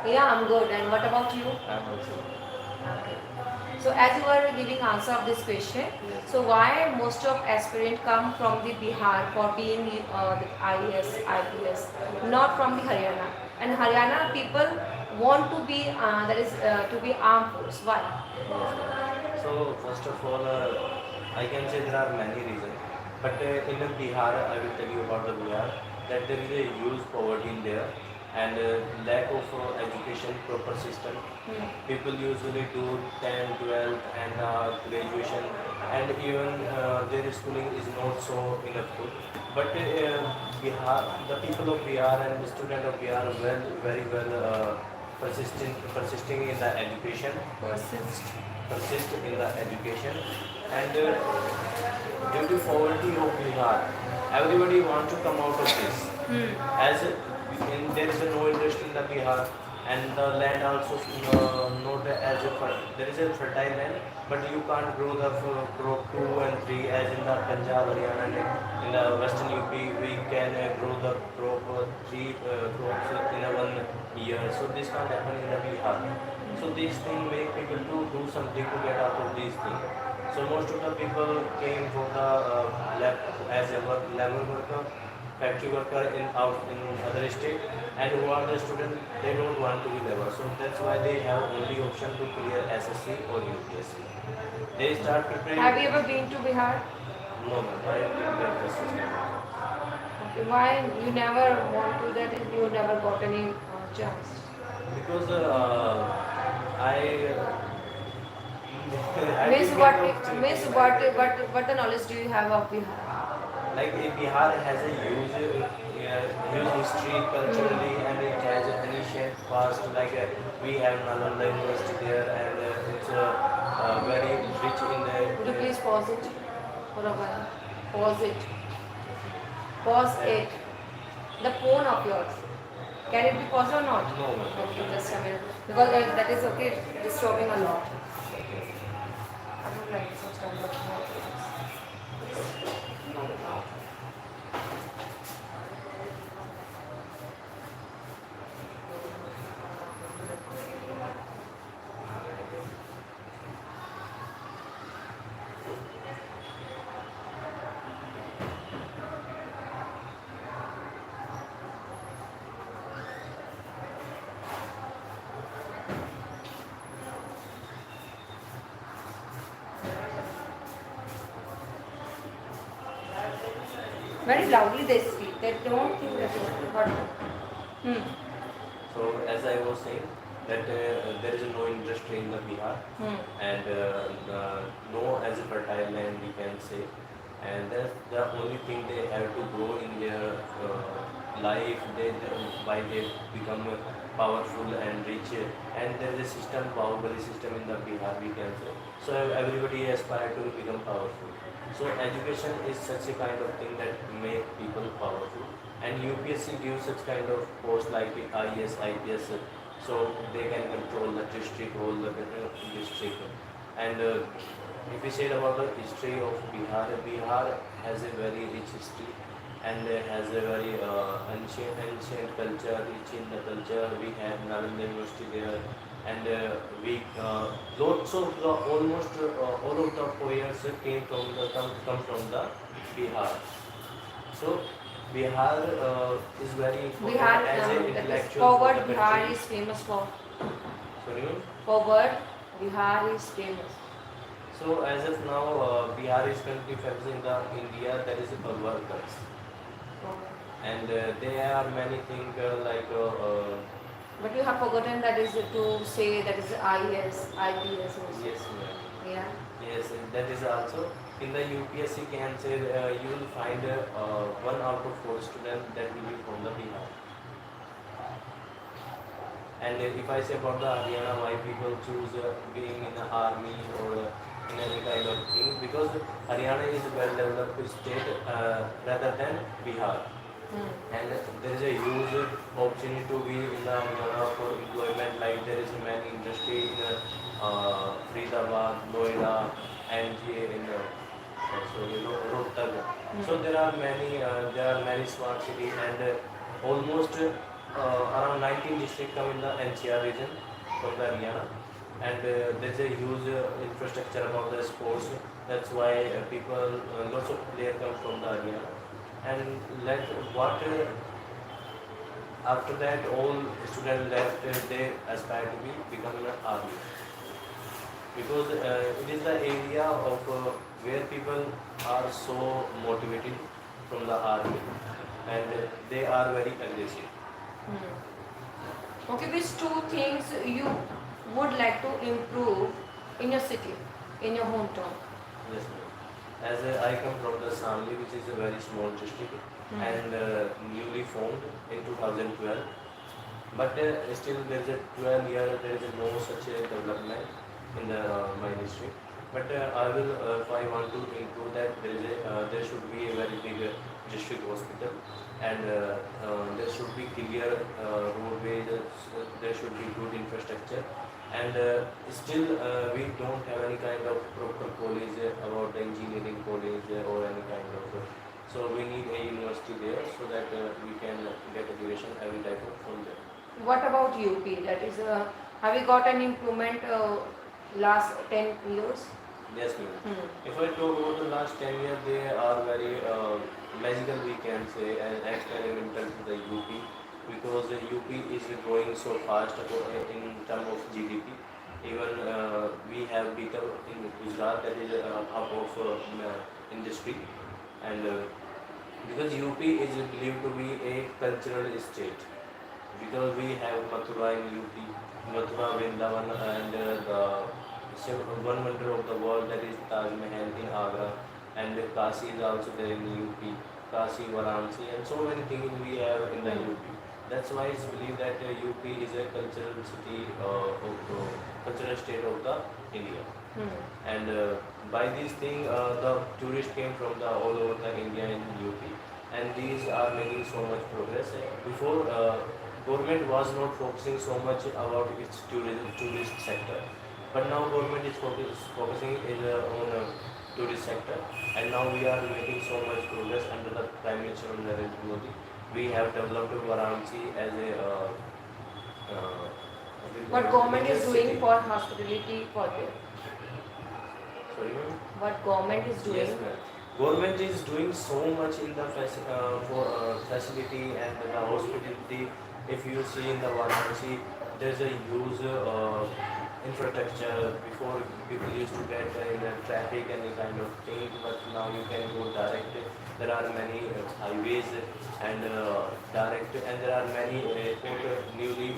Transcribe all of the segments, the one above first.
Yeah, I'm good. And what about you? I'm also. Okay. So as you were giving answer of this question, Yes. so why most of aspirant come from the Bihar for being the IAS, IPS, not from the Haryana? And Haryana people want to be that is to be armed force. Why? Yes, ma'am. So first of all, I can say there are many reasons, but in the Bihar, I will tell you about the Bihar that there is a huge poverty in there and lack of education proper system. Hmm. People usually do 10, 12 and graduation, and even their schooling is not so enough good. But Bihar, the people of Bihar and the student of Bihar are very well persisting in the education, Persist. persist in the education, and due to poverty of Bihar, everybody wants to come out of this. Hmm. As there is no interest in the Bihar, and the land also not as there is a fertile land, but you can't grow the crop 2 and 3 as in the Punjab, Haryana, and in the Western UP we can grow the crop 3 crops in a 1 year. So this can't happen in the Bihar. So these things make people to do something to get out of these things. So most of the people came for the lab as a labor worker, factory worker in out in other state, and who are the student, they don't want to be labor. So that's why they have only option to clear SSC or UPSC. They start preparing. Have you ever been to Bihar? No, ma'am, I didn't get the system. Okay. Why you never want to? That is, you never got any chance. Because I I Miss didn't what? get the opportunity Miss in my what? life. What the knowledge do you have of Bihar? Like Bihar has a huge history culturally, and it has an ancient past. Like we have Nalanda University there, and it's very rich in Would you the. please pause it for a while? Pause it. Pause it. The phone of yours. Can it be paused or not? No, no, Okay, just a minute. Because that is okay, disturbing a lot. okay. I would like such kind of noise. Very loudly they speak. They don't think that it's what. Hmm. So as I was saying, that there is no industry in the Bihar, Hmm. and no as a fertile land we can say, and that's the only thing they have to grow in their life. Why they become powerful and rich, and there is a system, Bahubali system in the Bihar we can say. So everybody aspire to become powerful. So education is such a kind of thing that make people powerful, and UPSC gives such kind of post like IAS, IPS, so they can control the district, whole the district. And if we say about the history of Bihar, Bihar has a very rich history, and has a very ancient culture, rich in the culture. We have Nalanda University there, and lots of the almost all of the poets come from the Bihar. So Bihar is very Bihar, important as an that is intellectual for forward the Bihar country. is famous for. Sorry. Forward Bihar is famous. So as of now, Bihar is currently famous in the India. That is a workers, and there are many things But you have forgotten that is to say that is IS, IPS also. yes, ma'am. Yeah. Yes, that is also in the UPSC can say you will find 1 out of 4 students that will be from the Bihar. And if I say about the Haryana, why people choose being in the army or in any kind of thing, because Haryana is a well developed state rather than Bihar. And there is a huge opportunity to be in the Haryana for employment. Like there is many industry in Faridabad, Noida, and here in Rohtak. So there are many smart cities, and almost around 19 districts come in the NCR region from the Haryana, and there's a huge infrastructure about the sports. That's why lots of players come from the Haryana. And let what after that, all students left, they aspire to be become an army, because it is the area of where people are so motivated from the army, and they are very aggressive. Hmm. Okay, which two things you would like to improve in your city, in your hometown? Yes, ma'am. As I come from the Samli, which is a very small district, Hmm. and newly formed in 2012. But still, there is a 12 year, there is no such a development in the my district. But I will, if I want to improve that, there should be a very big district hospital, and there should be clear roadways. There should be good infrastructure, and still we don't have any kind of proper college about the engineering college or any kind of. So we need a university there so that we can get education every type of from there. What about UP? That is, have you got an improvement last 10 years? Yes, ma'am. Hmm. If I talk about the last 10 years, they are very magical, we can say, and experimental to the UP, because the UP is growing so fast in terms of GDP. Even we have beat up in Gujarat, that is a hub of industry, and because UP is believed to be a cultural state, because we have Mathura in UP, Mathura, Vrindavan, and one wonder of the world, that is Taj Mahal in Agra, and Kashi is also there in UP, Kashi, Varanasi, and so many things we have in the UP. That's why it's believed that UP is a cultural city cultural state of the India. Hmm. And by this thing, the tourists came from the all over the India in UP, and these are making so much progress. Before, government was not focusing so much about its tourist sector, but now government is focusing on tourist sector, and now we are making so much progress under the Prime Minister Narendra Modi. We have developed Varanasi as a What government is religious doing city. for hospitality for there? Sorry, ma'am? What government is doing? Yes, ma'am. Government is doing so much in the for facility and the hospitality. If you see in the Varanasi, there's a huge infrastructure. Before, people used to get in traffic and a kind of thing, but now you can go direct. There are many highways and direct, and there are many airport newly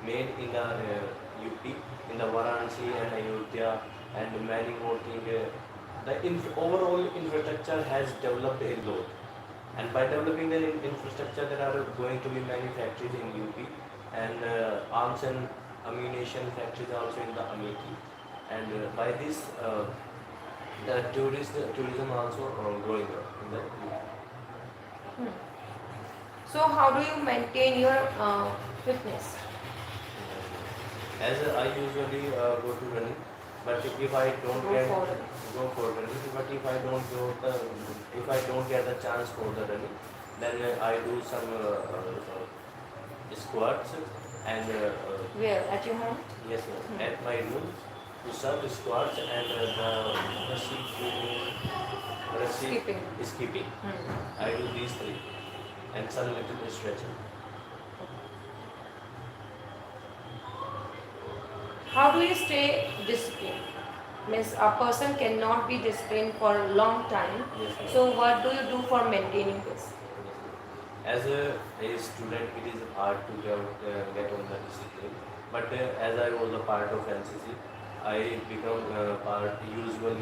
made in the UP, in the Varanasi and Ayodhya, and many more things. The overall infrastructure has developed a lot, and by developing the infrastructure, there are going to be many factories in UP, and arms and ammunition factories also in the Amethi, and by this, the tourism also growing up in the UP. Hmm. So, how do you maintain your fitness? As I usually go to running, but if I don't Go get for it. go for running, but if I don't get the chance for the running, then I do some squats and Where? At your home? yes, yes, at my room, push up squats and the Rassi Skipping. skipping. Hmm. I do these three and some little stretching. How do you stay disciplined? Means a person cannot be disciplined for a long time. Yes, ma'am. So what do you do for maintaining this? As a student, it is hard to get on the discipline. But as I was a part of NCC, I become usual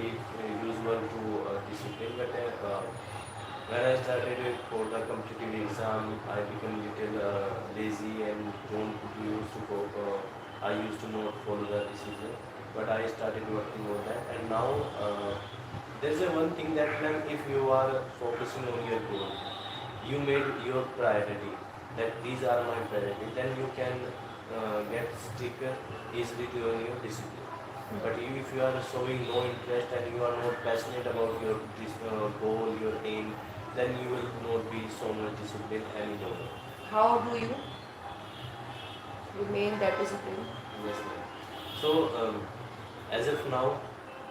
to discipline. But when I started for the competitive exam, I became little lazy and don't used to go. I used to not follow the decision. But I started working on that, and now there's a one thing that, ma'am, if you are focusing on your goal, you made your priority, that these are my priority, then you can get stick easily to your discipline. But if you are showing no interest and you are not passionate about your goal, your aim, then you will not be so much disciplined anymore. How do you remain that discipline? Yes, ma'am. So, as of now,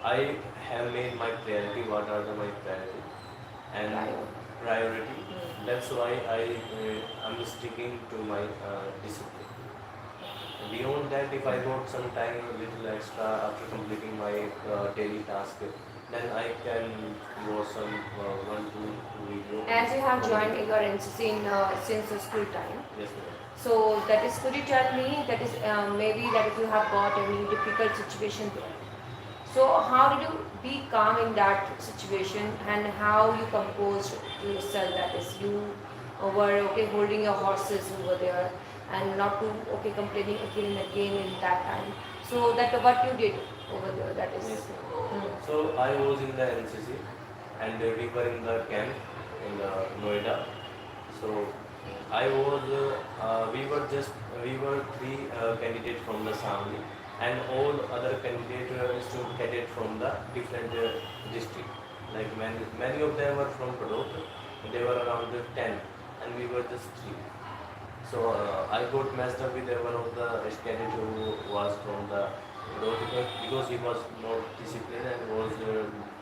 I have made my priority. What are my priority and priority? Hmm. That's why I'm sticking to my discipline. Beyond that, if I got some time, a little extra after completing my daily task, then I can watch some one two video. As you have joined your NCC in since the school time, Yes, ma'am. so that is, could you tell me that is maybe that if you have got any difficult situation there, so how did you be calm in that situation and how you composed yourself? That is, you were okay holding your horses over there and not to okay complaining again and again in that time. So that what you did over there, that is. Yes, ma'am. Hmm. So I was in the NCC and we were in the camp in Noida. So we were three candidates from the Samli and all other candidates student cadet from the different district. Like many of them were from Padot. They were around 10 and we were just three. So I got messed up with one of the cadet who was from the road because he was not disciplined and was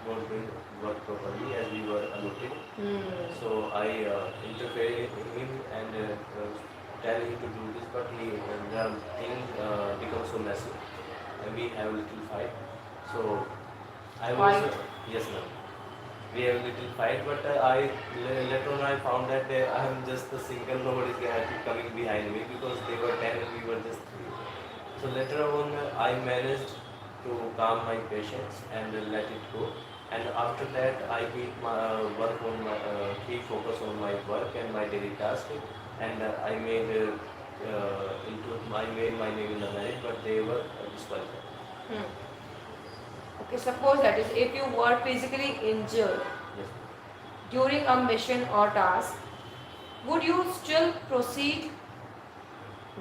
not doing work properly as we were allotted. Hmm. So I interfered in him and tell him to do this, but the thing becomes so messy and we have a little fight. So I was Fight? yes, ma'am. We have a little fight, but later on I found that I am just a single, nobody is coming behind me because they were 10 and we were just 3. So later on I managed to calm my patience and let it go. And after that I keep my work on my keep focus on my work and my daily task. And I made I made my name in the merit, but they were disqualified. Hmm. Okay, suppose that is, if you were physically injured Yes. during a mission or task, would you still proceed?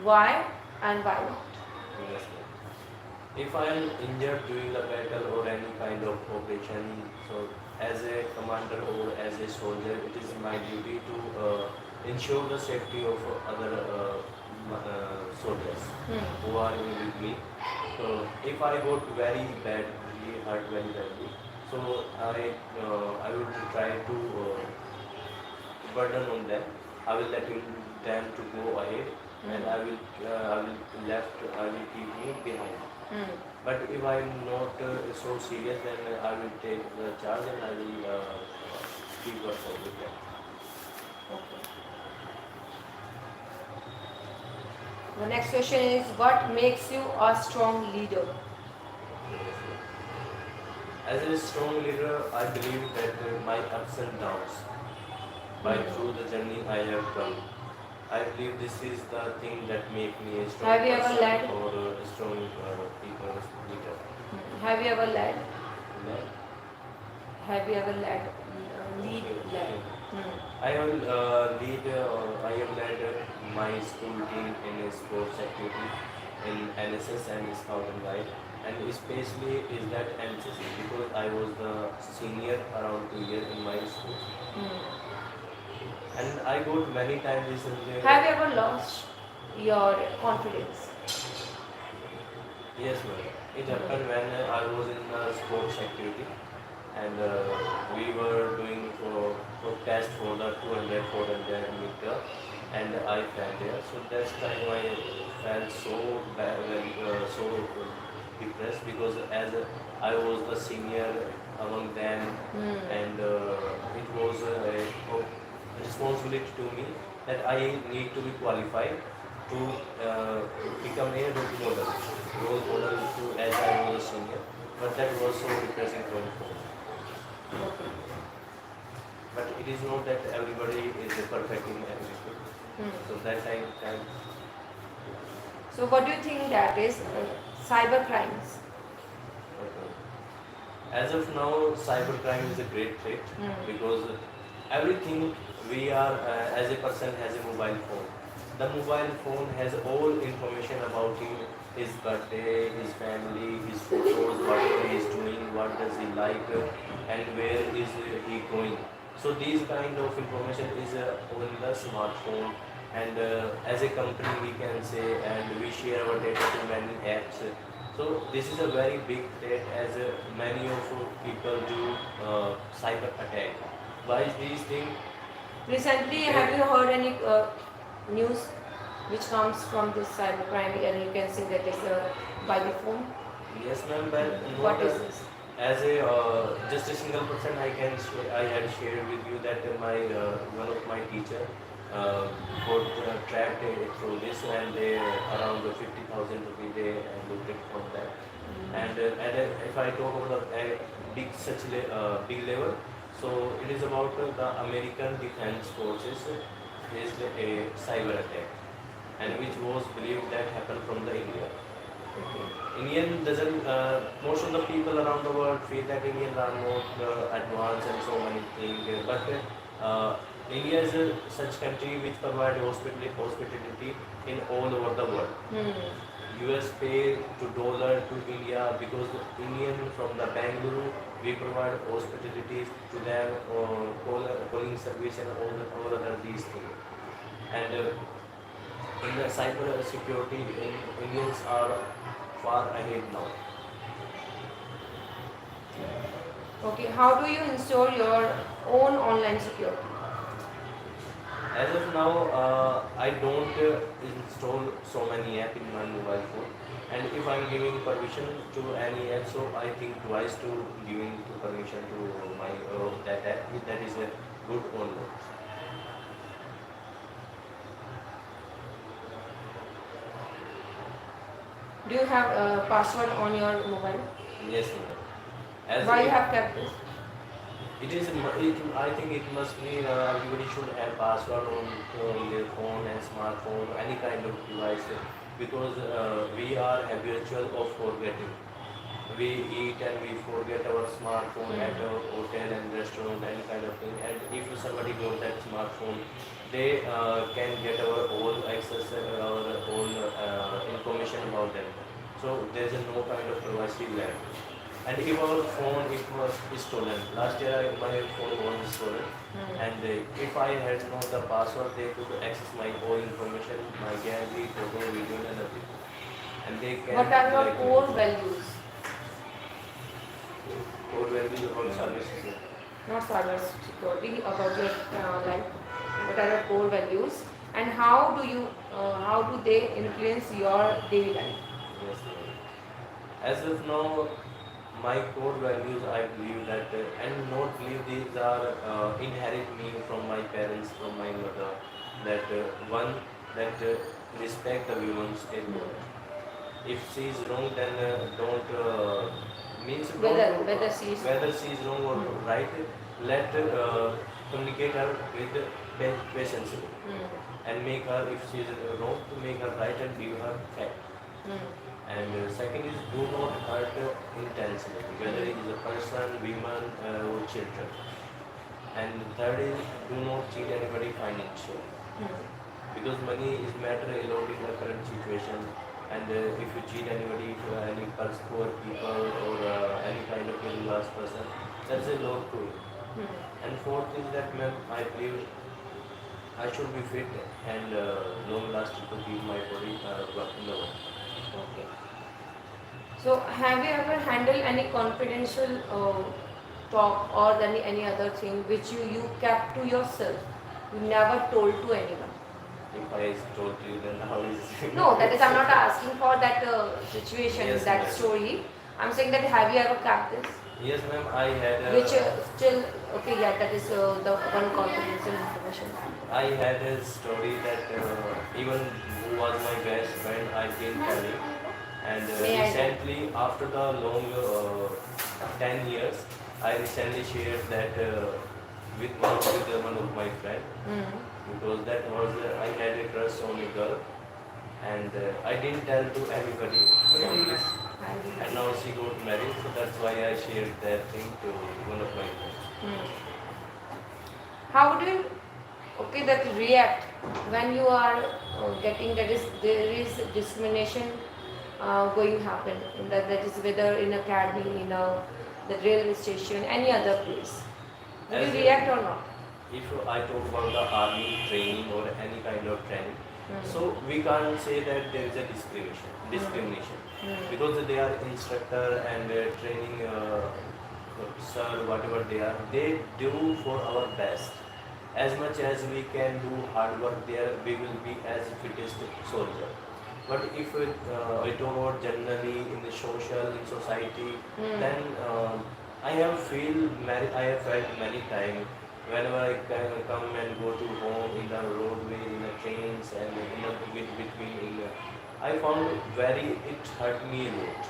Why and why not? Yes, ma'am. If I am injured during the battle or any kind of operation, so as a commander or as a soldier, it is my duty to ensure the safety of other soldiers Hmm. who are with me. So if I got very badly hurt very badly, so I would try to burden on them. I will let them to go ahead, and Hmm. I will keep me behind. Hmm. But if I am not so serious, then I will take the charge and I will keep work with them. Okay. The next question is, what makes you a strong leader? As a strong leader, I believe that my ups and downs, by Hmm. through the journey I have come, I believe this is the thing that make me a strong Have you ever person led? or a strong people leader. Have you ever led? Led? Have you ever led? Lead, Okay, led. okay. Hmm. I have I have led my school team in a sports activity in NSS and Scout and Guide, and especially is that NCC because I was the senior around 2 years in my school, Hmm. and I got many times recently. Have you ever lost your confidence? Yes, ma'am. It happened when I was in the sports activity, and we were doing for test for the 200, 400 meter, and I fell there. So that time I felt so bad, so depressed because as I was the senior among them, Hmm. and it was a responsibility to me that I need to be qualified to become a role model to as I was a senior. But that was so depressing for me. Okay. But it is not that everybody is perfect in everything. Hmm. So that time So, what do you think that is cyber crimes? okay. As of now, cybercrime is a great threat Hmm. because everything we are as a person has a mobile phone. The mobile phone has all information about him, his birthday, his family, his photos, what he is doing, what does he like, and where is he going. So these kind of information is on the smartphone, and as a company we can say, and we share our data to many apps. So this is a very big threat, as many of people do cyber attack. Why is these things? Recently, have you heard any news which comes from this cybercrime, and you can say that is by the phone? Yes, ma'am, but What not is this? as a just a single person. I had shared with you that my one of my teacher got tracked through this, and they around 50,000 rupees they looked it from that. And if I talk about the big big level, so it is about the American Defense Forces faced a cyber attack, and which was believed that happened from the India. Indian doesn't. Most of the people around the world feel that Indians are not advanced and so many things. But India is such country which provide hospitality in all over the world. US pay to dollar to India because the Indian from the Bangalore we provide hospitality to them, calling service and all other these things. And in the cyber security, Indians are far ahead now. Okay, how do you install your own online security? As of now, I don't install so many apps in my mobile phone. And if I'm giving permission to any app, so I think twice to giving permission to my that app. If that is a good or not. Do you have a password on your mobile? Yes, ma'am. As Why you it, have kept this? it is, I think it must be everybody should have password on their phone and smartphone, any kind of device, because we are habitual of forgetting. We eat and we forget our smartphone at a hotel and restaurant, any kind of thing. And if somebody got that smartphone, they can get our whole access, our whole information about them. So there is no kind of privacy left. And if our phone it was stolen, last year my phone was stolen, and if I had known the password, they could access my whole information, my gallery, photo, video, and everything. And they can. What are your like, core values? core values or services? Not cyber security, about your life. What are your core values, and how do they influence your daily life? Yes. As of now, my core values, I believe that, and not believe these are inherit me from my parents, from my mother. That one, that respect the woman's input. If she is wrong, then don't means don't whether she is wrong or right. Let communicate her with patience and make her, if she is wrong, to make her right and give her fact. And second is, do not hurt intensely, whether it is a person, women, or children. And third is, do not cheat anybody financially, because money is matter a lot in the current situation. And if you cheat anybody, any poor people or any kind of middle class person, that's a lot to it. And fourth is that, ma'am, I believe I should be fit and long lasting to keep my body working the work. Okay. So, have you ever handled any confidential talk or any other thing which you kept to yourself? You never told to anyone? If I told you, then how is it? No, that is, I'm not asking for that situation, Yes, that ma'am. story. I'm saying that have you ever kept this? Yes, ma'am, I had Which still, okay, yeah, that is the one confidential information. I had a story that even who was my best friend, I didn't tell him. And May I recently, after the long 10 years, I recently shared that with one of my friend, because that was I had a crush on a girl, and I didn't tell to anybody from this. And now she got married, so that's why I shared that thing to one of my friends. How would you, okay, that react when you are getting that is there is discrimination going to happen in that is whether in academy, in a the railway station, any other place? Would you As a- react or not? if I talk about the army training or any kind of training, Hmm. so we can't say that there is a discrimination, because they are instructor and training sir, whatever they do for our best. As much as we can do hard work there, we will be as fittest soldier. But if we talk about generally in the social, in society, then I have felt many times whenever I come and go to home in the roadway, in the trains, and in the between, I found it hurt me a lot.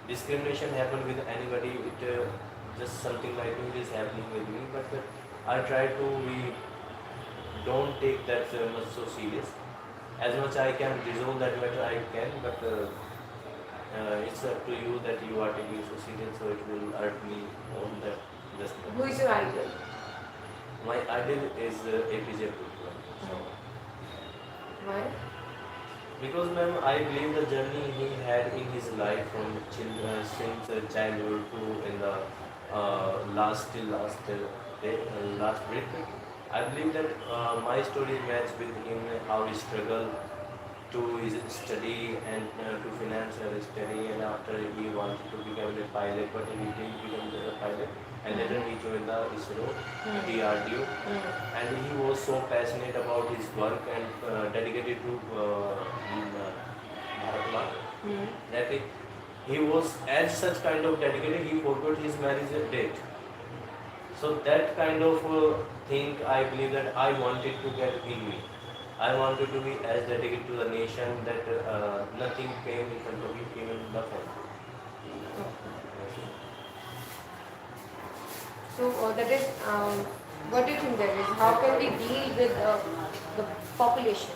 Discrimination happen with anybody. Just something like it is happening with me, but I try to we don't take that much so serious. As much I can resolve that matter, I can, but it's up to you that you are taking so serious, so it will hurt me on that. Just Who is your idol? my idol is APJ Abdul Kalam. Why? Because ma'am, I believe the journey he had in his life from since childhood to in the last breath. I believe that my story match with him, how he struggled to his study and to finance his study, and after he wanted to become a pilot, but he didn't become a pilot, and later he joined the ISRO, DRDO, and he was so passionate about his work and dedicated to Bharatma that he was as such kind of dedicated, he forgot his marriage date. So that kind of thing, I believe that I wanted to get in me. I wanted to be as dedicated to the nation that nothing came in front of me, came in the front. So that is, what do you think that is? How can we deal with the population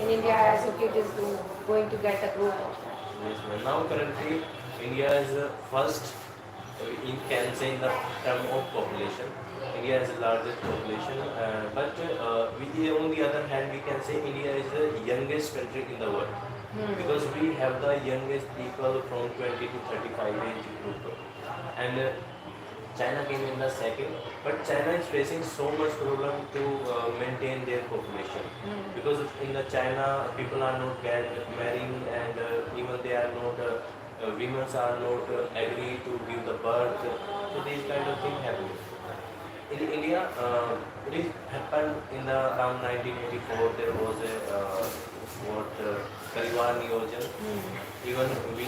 in India as okay, it is going to get a growth of that? Yes, ma'am. Now currently India is first in can say in the term of population. India is the largest population, but on the other hand, we can say India is the youngest country in the world, because we have the youngest people from 20 to 35 age group, and China came in the second, but China is facing so much problem to maintain their population, because in the China people are not marrying, and even they are not women are not agree to give the birth, so these kind of things happen. In India, it happened in the around 1984. There was a Parivar Niyojan. Even we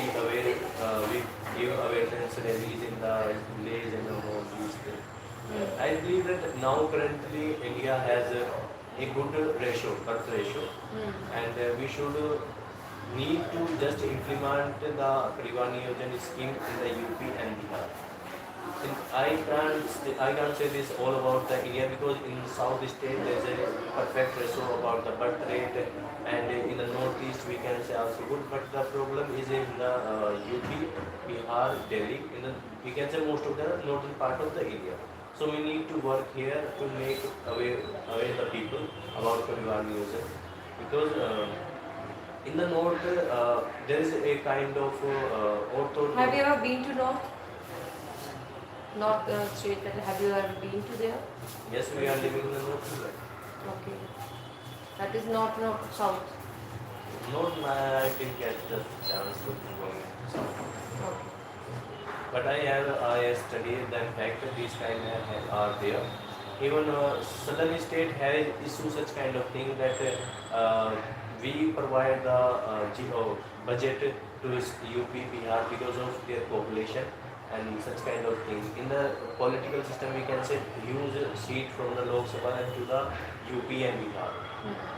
give awareness rallies in the village and all these things. I believe that now currently India has a good ratio, birth ratio, and we should need to just implement the Parivar Niyojan scheme in the UP and Bihar. I can't say this all about the India, because in the south state there is a perfect ratio about the birth rate, and in the northeast we can say also good, but the problem is in the UP, Bihar, Delhi, we can say most of the northern part of the India. So we need to work here to make aware the people about Parivar Niyojan, because in the north there is a kind of ortho. Have you ever been to North state? That have you ever been to there? Yes, we are living in the north. Okay, that is not south. Not I didn't get the chance to go south. Okay. But I studied the fact that these kind are there. Even southern state has issue such kind of thing that we provide the budget to UP, Bihar because of their population and such kind of thing. In the political system, we can say huge seat from the Lok Sabha to the UP and Bihar.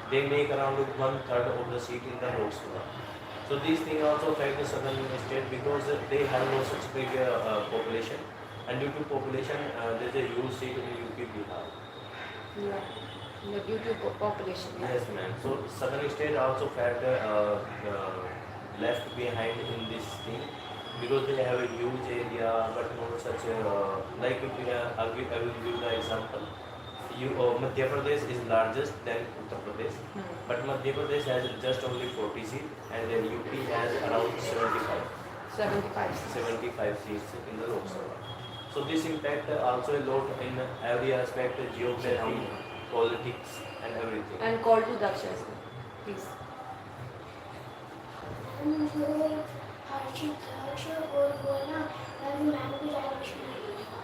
They make around 1/3 of the seat in the Lok Sabha. So these things also affect the southern state because they have no such big population, and due to population, there is a huge seat in UP, Bihar. Yeah, due to population. Yes, ma'am. So southern state also felt left behind in this thing, because they have a huge area, but not such a like I will give the example. Madhya Pradesh is largest than Uttar Pradesh, but Madhya Pradesh has just only 40 seats, and then UP has around 75 75. 75 seats in the Lok Sabha. So this impact also a lot in every aspect, geography, politics, and everything. And call to the Akshay, please. जो हर्षित हर्ष और वो है ना मैं ma'am को ज़्यादा मुश्किल लगी है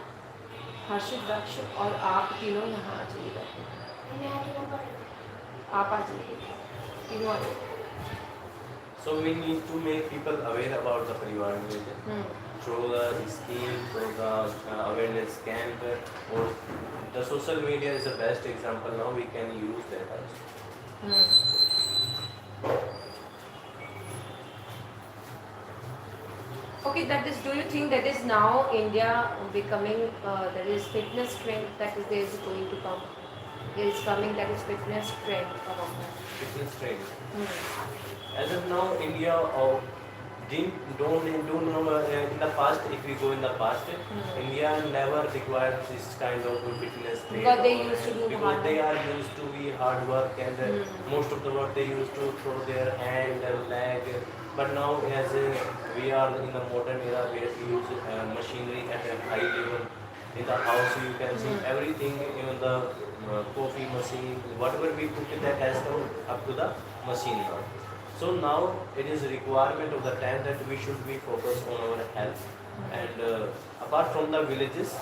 हर्षित दक्ष और आप तीनों यहाँ आ जाइएगा, मैं आज ना पढ़ आप आ जाइए, तीनों आ जाइए. So we need to make people aware about the Parivar religion through the scheme, through the awareness camp, or the social media is the best example. Now we can use that also. Okay, that is. Do you think that is now India becoming that is fitness trend that is there is going to come? There is coming that is fitness trend about that. Fitness training. As of now, India don't know in the past. If we go in the past, India never required this kind of fitness training. Because they used to do because hard they work. are used to be hard work, and most of the work they used to throw their hand and leg. But now, as we are in the modern era where we use machinery at a high level, in the house you can see everything, even the coffee machine, whatever we put in that has come up to the machine now. So now it is a requirement of the time that we should be focused on our health. And apart from the villages,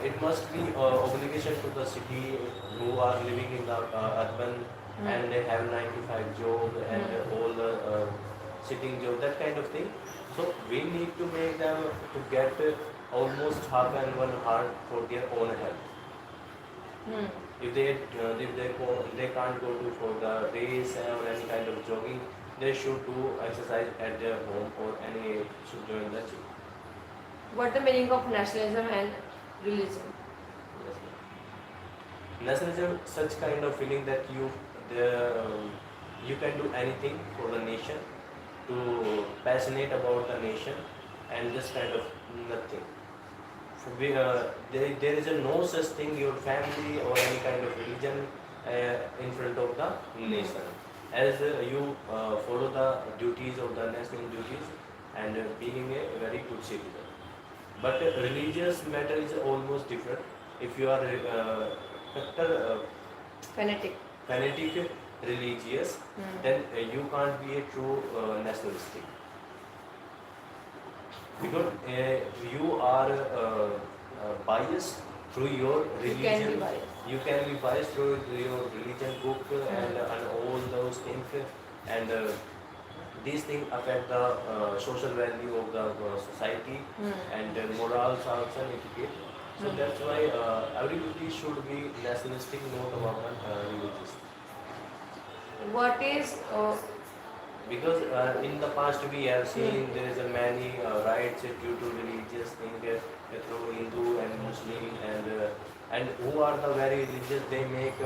it must be obligation to the city who are living in the urban and they have 9 to 5 job and all the sitting job, that kind of thing. So we need to make them to get almost half and 1 hour for their own health. If they can't go to for the race or any kind of jogging, they should do exercise at their home or any should join the gym. What the meaning of nationalism and religion? Yes, ma'am. Nationalism, such kind of feeling that you can do anything for the nation, to passionate about the nation, and this kind of nothing. So there is no such thing your family or any kind of religion in front of the nation, as you follow the duties of the national duties and being a very good citizen. But religious matter is almost different. If you are Fanatic. fanatic religious, then you can't be a true nationalistic. Because you are biased through your You can be religion. biased. You can be biased through your religion book and all those things, and these things affect the social value of the society and morals also and etiquette. So that's why everybody should be nationalistic, not about religious. What is Because in the past we have seen there is a many rights due to religious thing through Hindu and Muslim, and who are the very religious, they make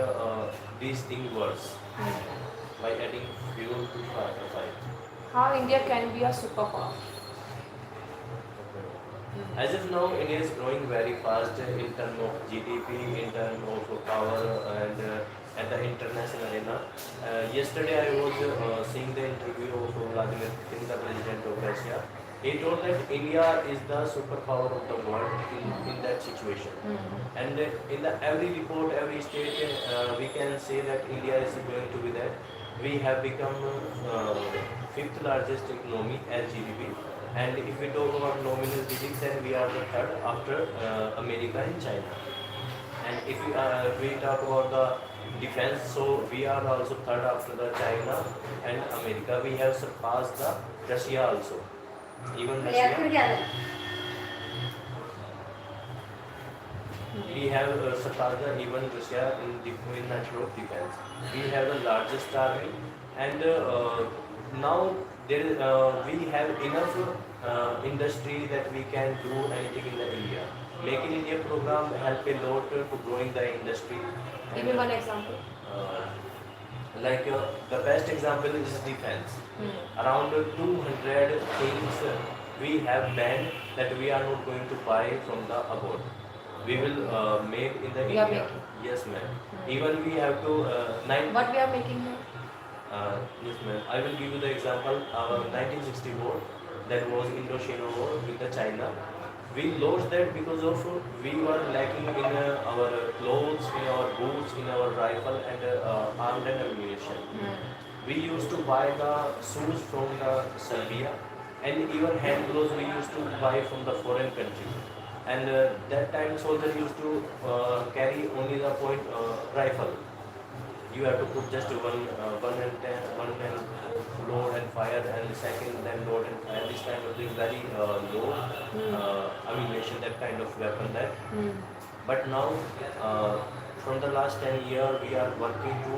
these things worse by adding fuel to fire. how India can be a superpower? As of now, India is growing very fast in terms of GDP, in terms of power, and at the international arena. Yesterday, I was seeing the interview of Vladimir Putin, the president of Russia. He told that India is the superpower of the world in that situation. And in the every report, every state, we can say that India is going to be that. We have become fifth largest economy as GDP. And if we talk about nominal digits, then we are the third after America and China. And if we talk about the defense, so we are also third after the China and America. We have surpassed the Russia also. Even Russia, we have surpassed even Russia in natural defense. We have the largest army, and now we have enough industry that we can do anything in the India. Make in India program help a lot to growing the industry. Give me one example. Like the best example is defense. Around 200 things we have banned that we are not going to buy from the abroad. We will make in the We are India. making. Yes, ma'am. Even we have to What we are making here? Yes, ma'am. I will give you the example. 1964, that was Indo-China War with the China. we lost that because of we were lacking in our clothes, in our boots, in our rifle and armed and ammunition. We used to buy the shoes from the Serbia, and even hand gloves we used to buy from the foreign country. And that time soldier used to carry only the point rifle. You have to put just one and load and fire, and second then load and fire. This kind of thing very low ammunition, that kind of weapon that. But now, from the last 10 years, we are working to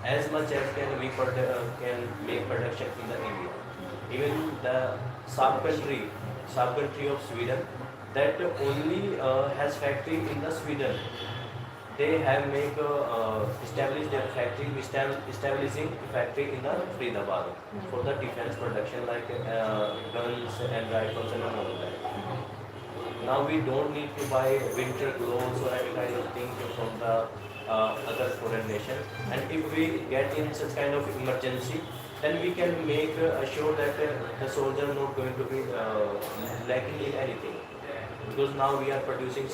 as much as can we can make production in the India. Even the sub country of Sweden, that only has factory in the Sweden. They have established their factory, establishing factory in the Faridabad for the defense production like guns and rifles and all that. Now we don't need to buy winter clothes or any kind of thing from the other foreign nation. And if we get in such kind of emergency, then we can make assure that the soldier not going to be lacking in anything, because now we are producing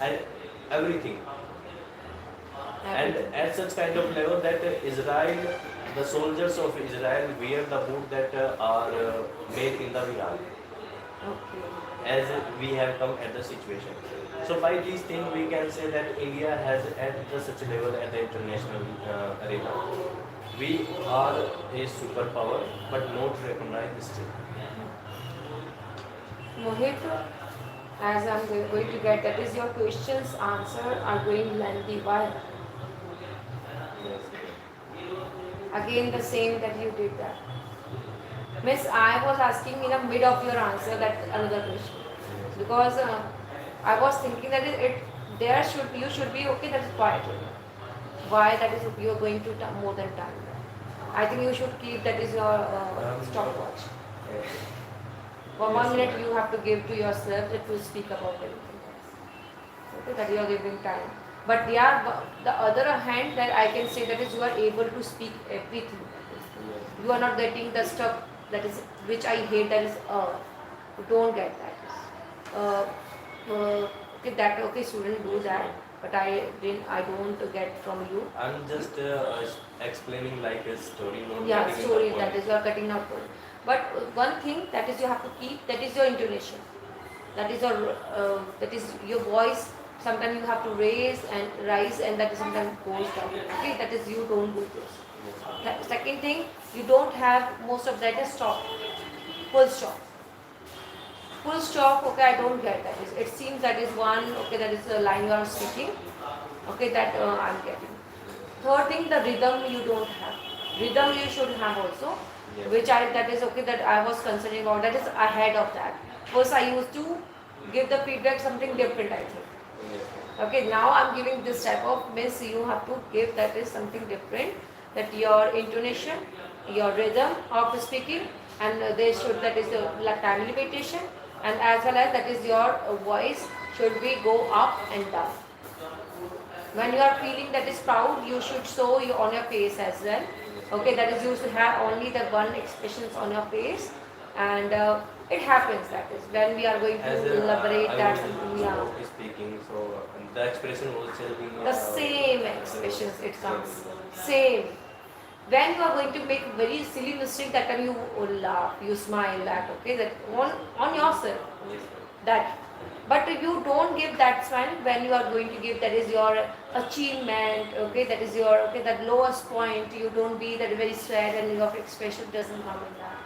and everything. And at such kind of level that Israel, the soldiers of Israel wear the boot that are made in the Iran, as we have come at the situation. So by these things we can say that India has at such a level at the international arena. We are a superpower, but not recognized still. Mohit, as I'm going to get, that is your questions answer are going lengthy. Why? Again the same that you did that. Miss, I was asking in the mid of your answer that another question. Because I was thinking that you should be okay, that is quiet. Why that is you are going to more than time. I think you should keep that is your stopwatch. For 1 minute you have to give to yourself to speak about anything else. Okay, that you are giving time. But yeah, the other hand that I can say that is you are able to speak everything. You are not getting the stuff that is which I hate, that is you don't get that. Okay, student do that, but I don't get from you. I'm just explaining like a story. Not Yeah, getting in story, the that point. is you are cutting out point. But one thing that is you have to keep, that is your intonation. That is your voice. Sometimes you have to rise and that is sometimes goes down. Okay, that is you don't do this. Second thing, you don't have most of that is stop. Full stop. Full stop, okay, I don't get that. It seems that is one, okay, that is the line you are speaking. Okay, that I'm getting. Third thing, the rhythm you don't have. Rhythm you should have also. Yes. Which that is okay, that I was concerning about, that is ahead of that. First I used to give the feedback something different, I think. Yes. Okay, now I'm giving this type of, miss, you have to give that is something different, that your intonation, your rhythm of speaking, and they should, that is the time limitation, and as well as that is your voice should be go up and down. When you are feeling that is proud, you should show you on your face as well. Okay, that is you should have only the one expressions on your face, and it happens, that is when we are going to As elaborate I that was something, yeah. speaking, so the expression was telling The same expressions it comes. Same. When you are going to make very silly mistake, that time you laugh, you smile that, okay, that on yourself. Yes. That. But you don't give that smile when you are going to give, that is your achievement, okay, that is your, okay, that lowest point, you don't be that very sad and your expression doesn't come in that.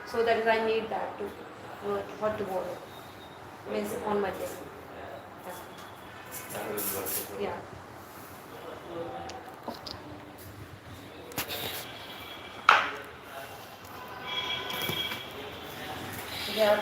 So that is, I need that to for tomorrow. Means on my day. That will work. Yeah. There are